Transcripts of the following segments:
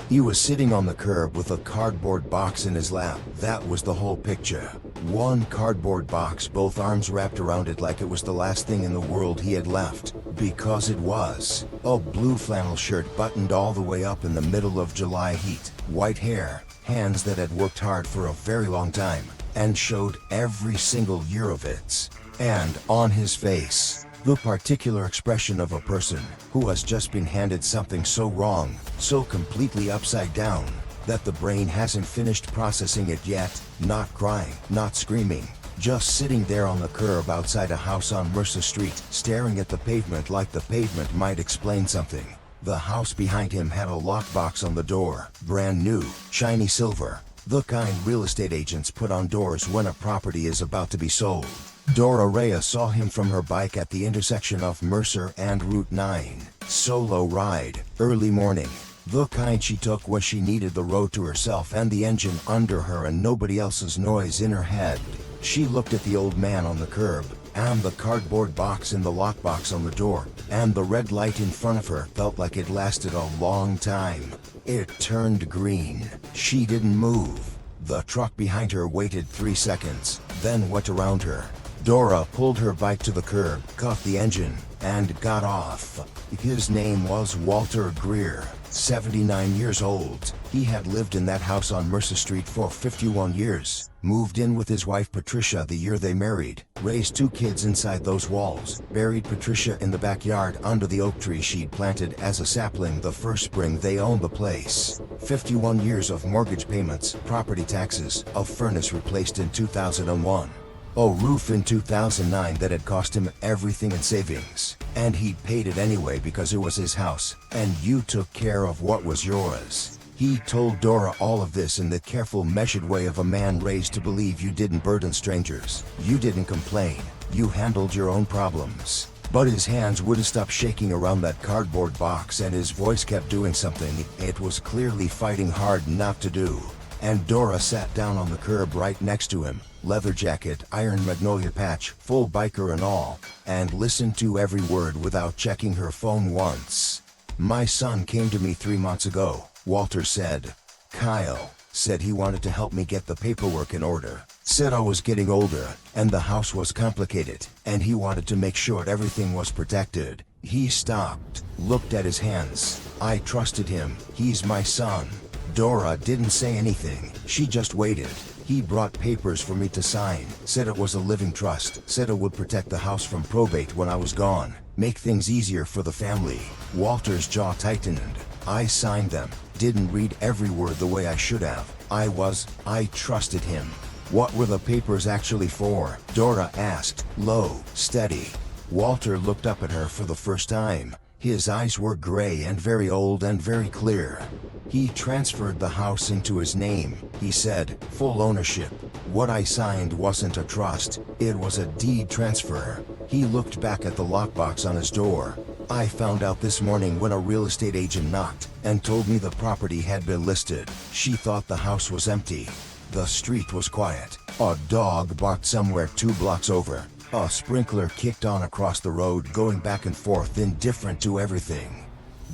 He was sitting on the curb with a cardboard box in his lap. That was the whole picture. One cardboard box, both arms wrapped around it like it was the last thing in the world he had left. Because it was. A blue flannel shirt buttoned all the way up in the middle of July heat. White hair, hands that had worked hard for a very long time, and showed every single year of it. And on his face, the particular expression of a person who has just been handed something so wrong, so completely upside down, that the brain hasn't finished processing it yet. Not crying, not screaming, just sitting there on the curb outside a house on Mercer Street, staring at the pavement like the pavement might explain something. The house behind him had a lockbox on the door, brand new, shiny silver, the kind real estate agents put on doors when a property is about to be sold. Dora Reyes saw him from her bike at the intersection of Mercer and Route 9. Solo ride, early morning. The kind she took when she needed the road to herself and the engine under her and nobody else's noise in her head. She looked at the old man on the curb, and the cardboard box in the lockbox on the door, and the red light in front of her felt like it lasted a long time. It turned green. She didn't move. The truck behind her waited 3 seconds, then went around her. Dora pulled her bike to the curb, cut the engine, and got off. His name was Walter Greer, 79 years old. He had lived in that house on Mercer Street for 51 years, moved in with his wife Patricia the year they married, raised 2 kids inside those walls, buried Patricia in the backyard under the oak tree she'd planted as a sapling the first spring they owned the place. 51 years of mortgage payments, property taxes, a furnace replaced in 2001. A roof in 2009 that had cost him everything in savings. And he'd paid it anyway because it was his house, and you took care of what was yours. He told Dora all of this in the careful, measured way of a man raised to believe you didn't burden strangers. You didn't complain. You handled your own problems. But his hands wouldn't stop shaking around that cardboard box and his voice kept doing something it was clearly fighting hard not to do. And Dora sat down on the curb right next to him, leather jacket, iron Magnolia patch, full biker and all, and listened to every word without checking her phone once. My son came to me 3 months ago, Walter said. Kyle said he wanted to help me get the paperwork in order. Said I was getting older, and the house was complicated, and he wanted to make sure everything was protected. He stopped, looked at his hands. I trusted him. He's my son. Dora didn't say anything. She just waited. He brought papers for me to sign, said it was a living trust, said it would protect the house from probate when I was gone, make things easier for the family. Walter's jaw tightened. I signed them, didn't read every word the way I should have. I trusted him. What were the papers actually for? Dora asked, low, steady. Walter looked up at her for the first time. His eyes were gray and very old and very clear. He transferred the house into his name, he said, full ownership. What I signed wasn't a trust, it was a deed transfer. He looked back at the lockbox on his door. I found out this morning when a real estate agent knocked and told me the property had been listed. She thought the house was empty. The street was quiet. A dog barked somewhere 2 blocks over. A sprinkler kicked on across the road, going back and forth, indifferent to everything.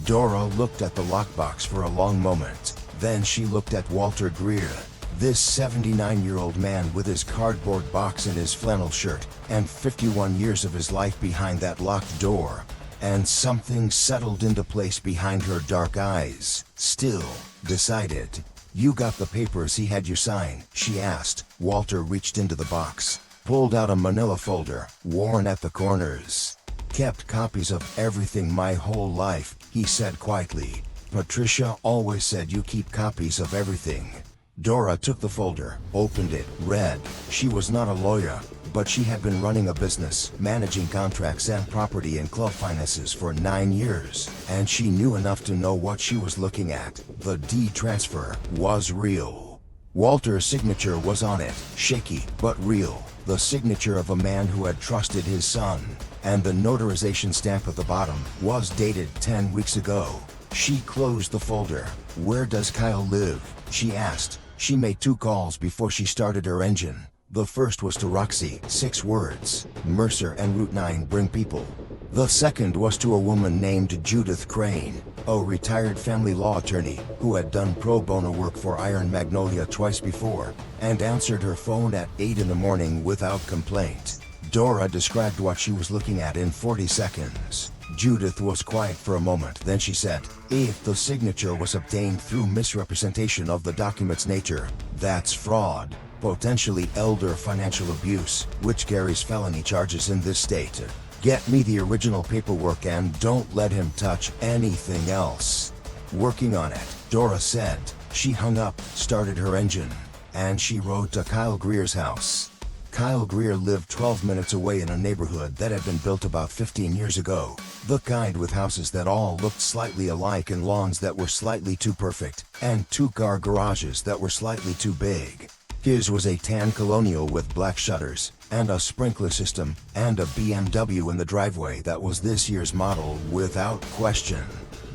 Dora looked at the lockbox for a long moment. Then she looked at Walter Greer, this 79-year-old man with his cardboard box and his flannel shirt, and 51 years of his life behind that locked door. And something settled into place behind her dark eyes. Still, decided. You got the papers he had you sign? She asked. Walter reached into the box, pulled out a manila folder, worn at the corners. Kept copies of everything my whole life, he said quietly. Patricia always said you keep copies of everything. Dora took the folder, opened it, read. She was not a lawyer, but she had been running a business, managing contracts and property and club finances for 9 years, and she knew enough to know what she was looking at. The deed transfer was real. Walter's signature was on it, shaky but real. The signature of a man who had trusted his son, and the notarization stamp at the bottom was dated 10 weeks ago. She closed the folder. Where does Kyle live? She asked. She made 2 calls before she started her engine. The first was to Roxy, 6 words. Mercer and Route 9 bring people. The second was to a woman named Judith Crane, a retired family law attorney who had done pro bono work for Magnolia twice before, and answered her phone at 8 in the morning without complaint. Dora described what she was looking at in 40 seconds. Judith was quiet for a moment, then she said, "If the signature was obtained through misrepresentation of the document's nature, that's fraud, potentially elder financial abuse, which carries felony charges in this state. Get me the original paperwork and don't let him touch anything else." "Working on it," Dora said. She hung up, started her engine, and she rode to Kyle Greer's house. Kyle Greer lived 12 minutes away in a neighborhood that had been built about 15 years ago. The kind with houses that all looked slightly alike and lawns that were slightly too perfect, and two-car garages that were slightly too big. His was a tan colonial with black shutters, and a sprinkler system, and a BMW in the driveway that was this year's model without question.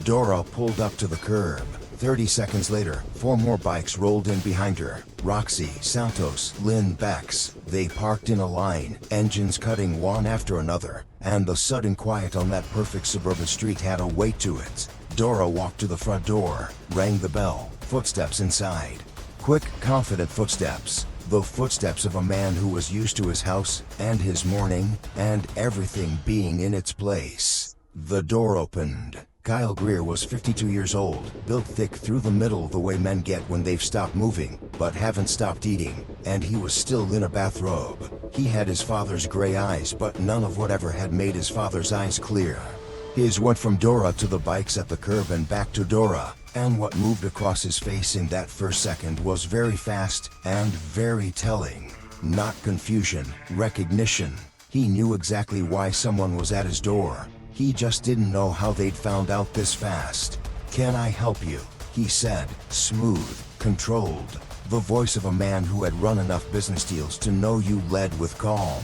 Dora pulled up to the curb. 30 seconds later, 4 more bikes rolled in behind her. Roxy, Santos, Lynn Bex. They parked in a line, engines cutting one after another, and the sudden quiet on that perfect suburban street had a weight to it. Dora walked to the front door, rang the bell, footsteps inside. Quick, confident footsteps. The footsteps of a man who was used to his house, and his morning, and everything being in its place. The door opened. Kyle Greer was 52 years old, built thick through the middle the way men get when they've stopped moving, but haven't stopped eating, and he was still in a bathrobe. He had his father's gray eyes, but none of whatever had made his father's eyes clear. His went from Dora to the bikes at the curb and back to Dora, and what moved across his face in that first second was very fast and very telling. Not confusion, recognition. He knew exactly why someone was at his door. He just didn't know how they'd found out this fast. "Can I help you?" he said, smooth, controlled. The voice of a man who had run enough business deals to know you led with calm.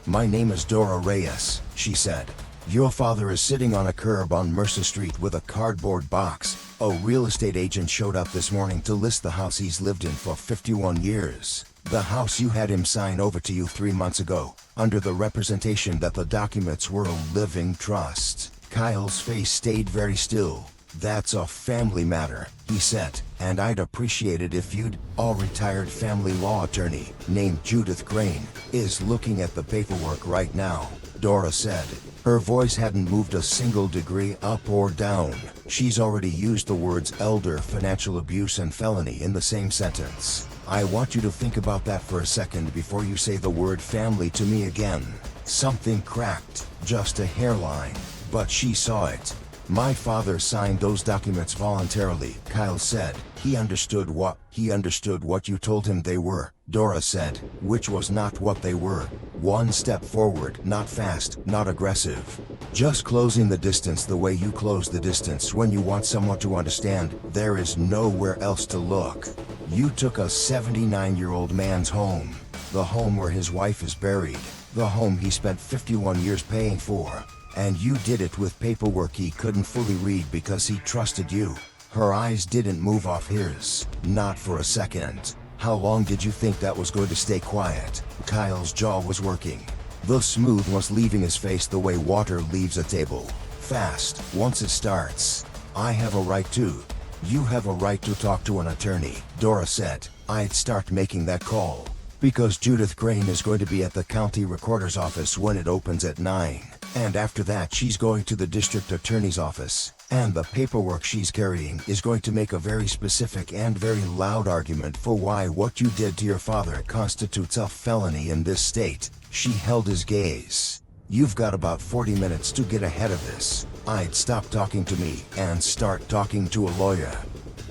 "My name is Dora Reyes," she said. "Your father is sitting on a curb on Mercer Street with a cardboard box. A real estate agent showed up this morning to list the house he's lived in for 51 years. The house you had him sign over to you 3 months ago, under the representation that the documents were a living trust." Kyle's face stayed very still. "That's a family matter," he said, "and I'd appreciate it if you'd..." "A retired family law attorney, named Judith Crane, is looking at the paperwork right now," Dora said. Her voice hadn't moved a single degree up or down. She's already used the words elder, financial abuse, and felony in the same sentence. "I want you to think about that for a second before you say the word family to me again." Something cracked, just a hairline, but she saw it. "My father signed those documents voluntarily," Kyle said. He understood what you told him they were," Dora said, "which was not what they were. One step forward, not fast, not aggressive. Just closing the distance the way you close the distance when you want someone to understand there is nowhere else to look. You took a 79-year-old man's home, the home where his wife is buried, the home he spent 51 years paying for, and you did it with paperwork he couldn't fully read because he trusted you." Her eyes didn't move off his, not for a second. "How long did you think that was going to stay quiet?" Kyle's jaw was working. The smooth was leaving his face the way water leaves a table. "Fast, once it starts. I have a right to." "You have a right to talk to an attorney," Dora said. "I'd start making that call, because Judith Crane is going to be at the county recorder's office when it opens at 9. And after that she's going to the district attorney's office, and the paperwork she's carrying is going to make a very specific and very loud argument for why what you did to your father constitutes a felony in this state." She held his gaze. "You've got about 40 minutes to get ahead of this. I'd stop talking to me and start talking to a lawyer."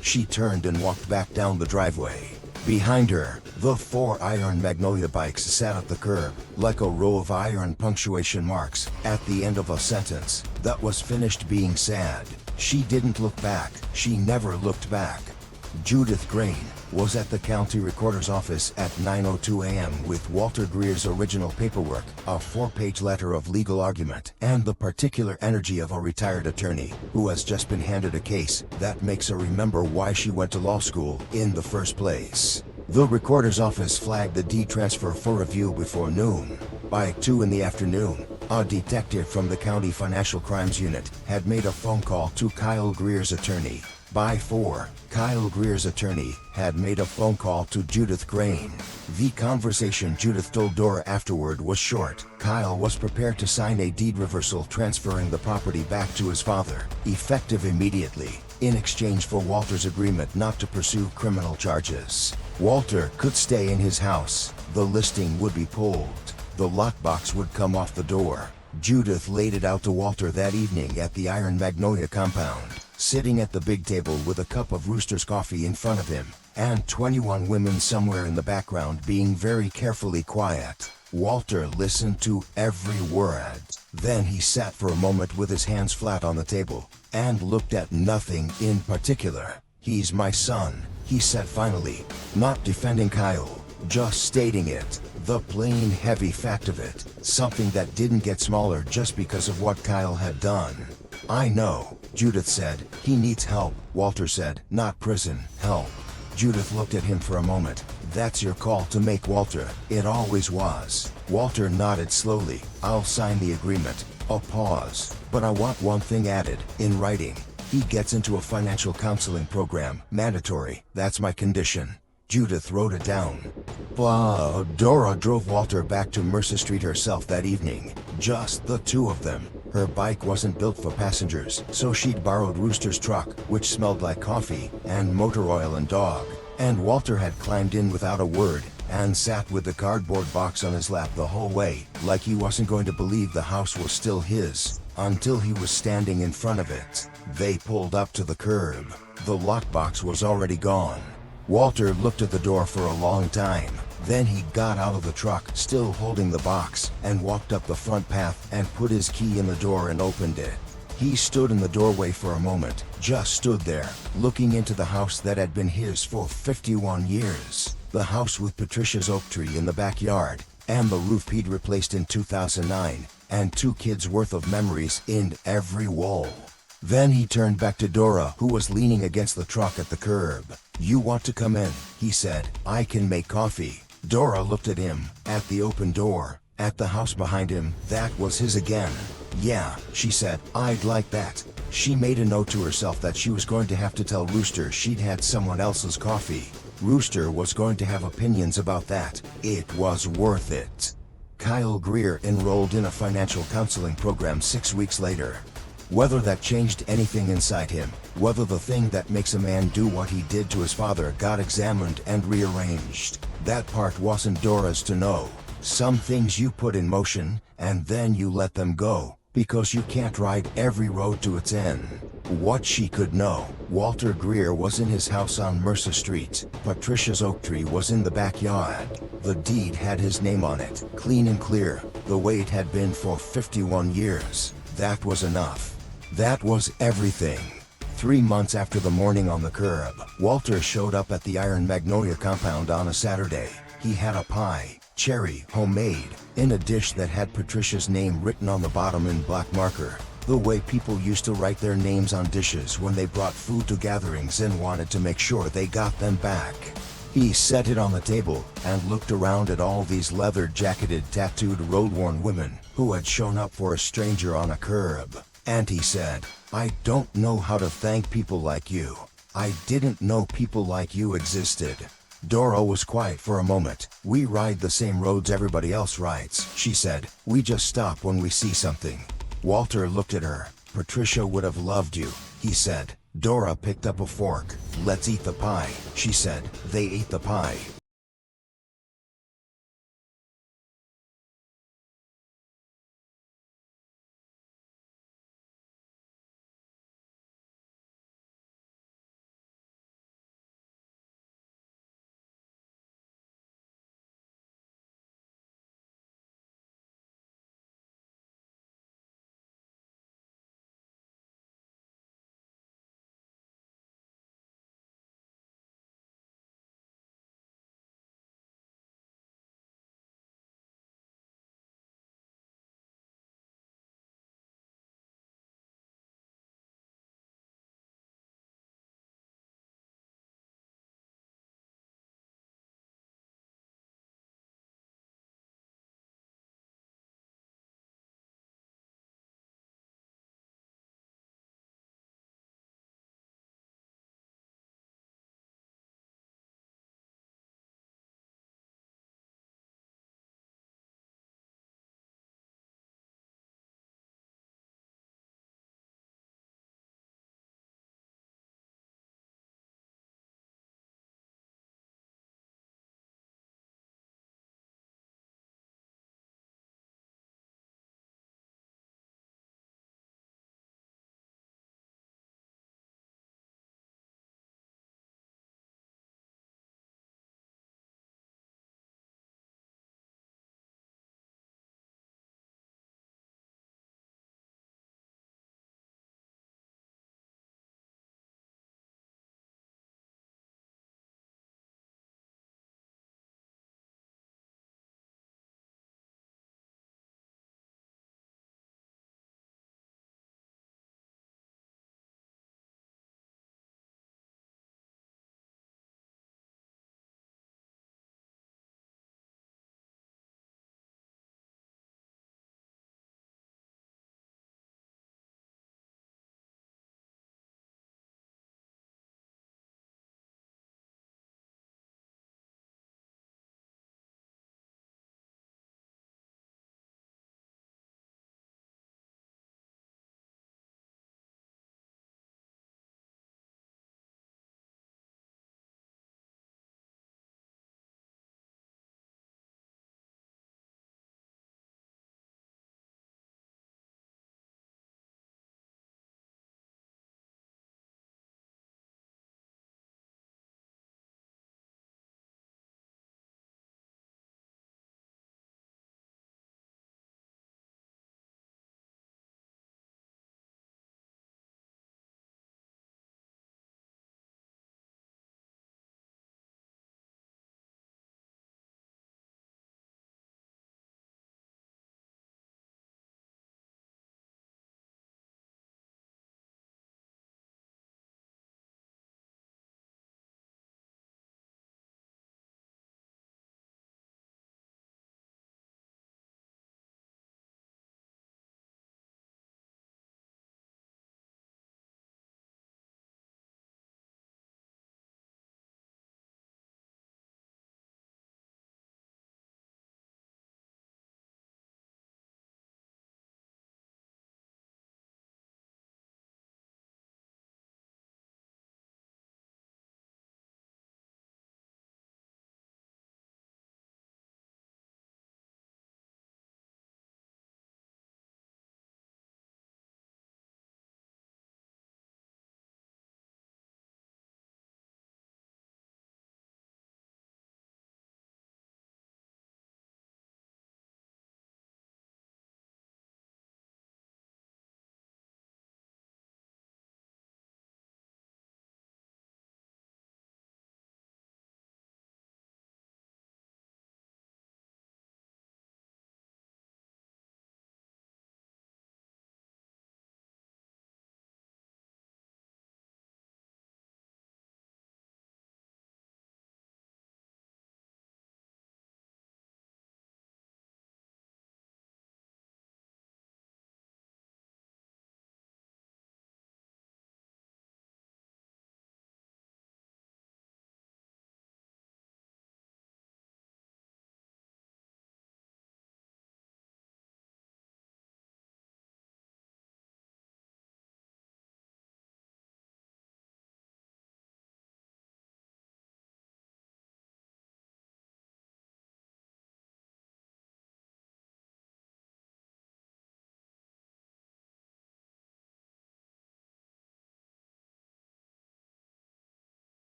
She turned and walked back down the driveway. Behind her, the 4 iron Magnolia bikes sat at the curb, like a row of iron punctuation marks at the end of a sentence that was finished being said. She didn't look back. She never looked back. Judith Crane was at the county recorder's office at 9:02 a.m. with Walter Greer's original paperwork, a 4-page letter of legal argument, and the particular energy of a retired attorney who has just been handed a case that makes her remember why she went to law school in the first place. The recorder's office flagged the deed transfer for review before noon. By 2 in the afternoon, A detective from the County Financial Crimes Unit had made a phone call to Kyle Greer's attorney. By 4, Kyle Greer's attorney had made a phone call to Judith Grain. The conversation Judith told Dora afterward was short. Kyle was prepared to sign a deed reversal transferring the property back to his father, effective immediately, in exchange for Walter's agreement not to pursue criminal charges. Walter could stay in his house, the listing would be pulled, the lockbox would come off the door. Judith laid it out to Walter that evening at the Iron Magnolia compound, sitting at the big table with a cup of Rooster's coffee in front of him, and 21 women somewhere in the background being very carefully quiet. Walter listened to every word. Then he sat for a moment with his hands flat on the table, and looked at nothing in particular. "He's my son," he said finally, not defending Kyle, just stating it, the plain heavy fact of it, something that didn't get smaller just because of what Kyle had done. "I know," Judith said. "He needs help," Walter said, "not prison, help." Judith looked at him for a moment. "That's your call to make, Walter. It always was." Walter nodded slowly. "I'll sign the agreement." A pause. "But I want one thing added, in writing. He gets into a financial counseling program, mandatory. That's my condition." Judith wrote it down. Dora drove Walter back to Mercer Street herself that evening. Just the two of them. Her bike wasn't built for passengers, so she'd borrowed Rooster's truck, which smelled like coffee, and motor oil and dog. And Walter had climbed in without a word, and sat with the cardboard box on his lap the whole way, like he wasn't going to believe the house was still his, until he was standing in front of it. They pulled up to the curb. The lockbox was already gone. Walter looked at the door for a long time. Then he got out of the truck, still holding the box, and walked up the front path and put his key in the door and opened it. He stood in the doorway for a moment, just stood there, looking into the house that had been his for 51 years. The house with Patricia's oak tree in the backyard, and the roof he'd replaced in 2009, and 2 kids' worth of memories in every wall. Then he turned back to Dora, who was leaning against the truck at the curb. "You want to come in?" he said. "I can make coffee." Dora looked at him, at the open door, at the house behind him. That was his again. "Yeah," she said, "I'd like that." She made a note to herself that she was going to have to tell Rooster she'd had someone else's coffee. Rooster was going to have opinions about that. It was worth it. Kyle Greer enrolled in a financial counseling program 6 weeks later. Whether that changed anything inside him, whether the thing that makes a man do what he did to his father got examined and rearranged, that part wasn't Dora's to know. Some things you put in motion, and then you let them go, because you can't ride every road to its end. What she could know, Walter Greer was in his house on Mercer Street. Patricia's oak tree was in the backyard. The deed had his name on it, clean and clear, the way it had been for 51 years. That was enough. That was everything. 3 months after the morning on the curb, Walter showed up at the Iron Magnolia compound on a Saturday. He had a pie, cherry, homemade, in a dish that had Patricia's name written on the bottom in black marker, the way people used to write their names on dishes when they brought food to gatherings and wanted to make sure they got them back. He set it on the table and looked around at all these leather-jacketed, tattooed, road-worn women who had shown up for a stranger on a curb. And he said, "I don't know how to thank people like you. I didn't know people like you existed." Dora was quiet for a moment. "We ride the same roads everybody else rides," she said. "We just stop when we see something." Walter looked at her. "Patricia would have loved you," he said. Dora picked up a fork. "Let's eat the pie," she said. They ate the pie.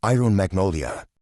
Iron Magnolia.